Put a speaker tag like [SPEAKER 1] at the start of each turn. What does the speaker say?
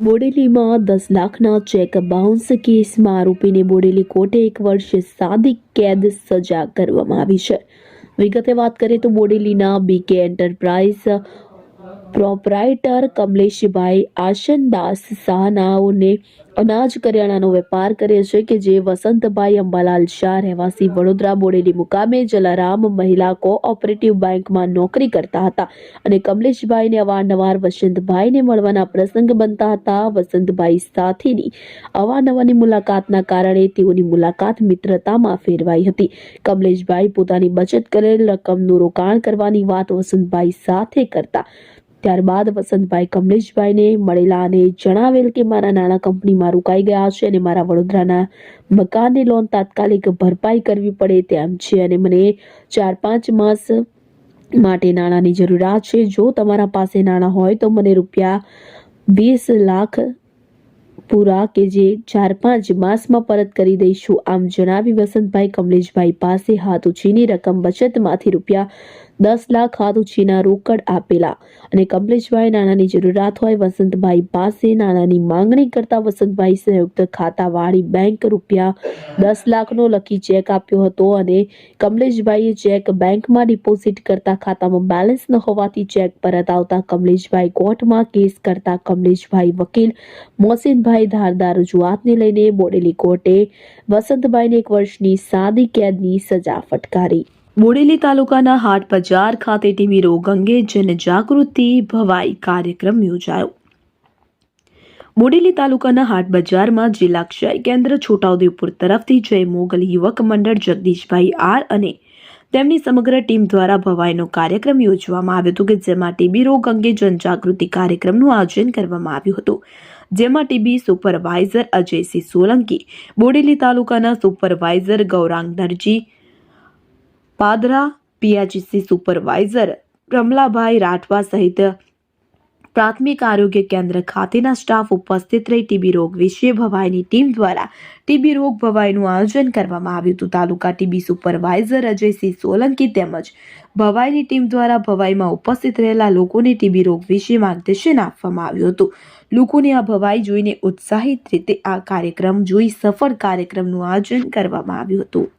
[SPEAKER 1] બોડેલીમાં 10 લાખના check bounce કેસમાં આરોપીને બોડેલી કોર્ટે 1 વર્ષ સાદી કેદ સજા કરવામાં આવી છે। વિગતે વાત કરીએ તો બોડેલીના બીકે એન્ટરપ્રાઇઝ પ્રોપરાઇટર કમલેશભાઈ આશનદાસ શાહનાઓને અનાજ કરિયાણાનો વેપાર કરે છે કે જે વસંતભાઈ અંબાલાલ શાહ રહેવાસી વડોદરા બોડેલી મુકામે જલારામ મહિલા કોઓપરેટિવ બેંકમાં નોકરી કરતા હતા અને કમલેશભાઈને અવારનવાર વસંતભાઈને મળવાના પ્રસંગ બનતા હતા। વસંતભાઈ સાથેની અવારનવારની મુલાકાતના કારણે તેઓની મુલાકાત મિત્રતામાં ફેરવાઈ હતી। કમલેશભાઈ પોતાની બચત કરેલ રકમનું રોકાણ કરવાની વાત વસંતભાઈ સાથે કરતા। ત્યારબાદ વસંતભાઈ કમલેશભાઈને મળેલા અને જણાવેલ કે મારા નાણાં કંપનીમાં રોકાઈ ગયા છે અને મારા વડોદરાના મકાનની લોન તાત્કાલિક ભરપાઈ કરવી પડે તેમ છે અને મને 4-5 માસ માટે નાણાંની જરૂરિયાત છે। જો તમારા પાસે નાણાં હોય તો મને ₹20 લાખ પૂરા કે જે 4-5 માસમાં પરત કરી દઈશું। આમ જણાવી વસંતભાઈ કમલેશભાઈ પાસે હાથ ઉછીની રકમ બચતમાંથી ₹10 લાખ હાથ ઉછીના રોકડ આપેલા અને કમલેશભાઈ નાણાંની જરૂરિયાત હોય વસંતભાઈ પાસે નાણાંની માંગણી કરતા વસંતભાઈ સંયુક્ત ખાતાવાળી બેંક ₹10 લાખનો લખી ચેક આપ્યો હતો અને કમલેશભાઈએ ચેક બેંકમાં ડિપોઝિટ કરતા ખાતામાં બેલેન્સ ન હોવાથી ચેક પરત આવતા કમલેશભાઈ કોર્ટમાં કેસ કરતા કમલેશભાઈ વકીલ મોહસિનભાઈ ધારદાર રજૂઆતને લઈને બોડેલી કોર્ટે વસંતભાઈને 1 વર્ષની સાદી કેદની સજા ફટકારી। બોડેલી તાલુકાના હાટ બજાર ખાતે ટીબી રોગ અંગે જનજાગૃતિ ભવાઈ કાર્યક્રમ યોજાયો। બોડેલી તાલુકાના હાટ બજારમાં જિલ્લા ક્ષય કેન્દ્ર છોટાઉદેપુર તરફથી જય મોગલ યુવક મંડળ જગદીશભાઈ આર અને તેમની સમગ્ર ટીમ દ્વારા ભવાઈનો કાર્યક્રમ યોજવામાં આવ્યો હતો કે જેમાં ટીબી રોગ અંગે જનજાગૃતિ કાર્યક્રમનું આયોજન કરવામાં આવ્યું હતું। જેમાં ટીબી સુપરવાઇઝર અજયસિંહ સોલંકી, બોડેલી તાલુકાના સુપરવાઇઝર ગૌરાંગ દરજી પાદરા, પીએચસી સુપરવાઇઝર પ્રમલાભાઈ રાઠવા સહિત પ્રાથમિક આરોગ્ય કેન્દ્ર ખાતેના સ્ટાફ ઉપસ્થિત રહી ટીબી રોગ વિશે ભવાઈની ટીમ દ્વારા ટીબી રોગ ભવાઈનું આયોજન કરવામાં આવ્યું હતું। તાલુકા ટીબી સુપરવાઇઝર અજયસિંહ સોલંકી તેમજ ભવાઈની ટીમ દ્વારા ભવાઈમાં ઉપસ્થિત રહેલા લોકોને ટીબી રોગ વિશે માર્ગદર્શન આપવામાં આવ્યું હતું। લોકોને આ ભવાઈ જોઈને ઉત્સાહિત રીતે આ કાર્યક્રમ જોઈ સફળ કાર્યક્રમનું આયોજન કરવામાં આવ્યું હતું।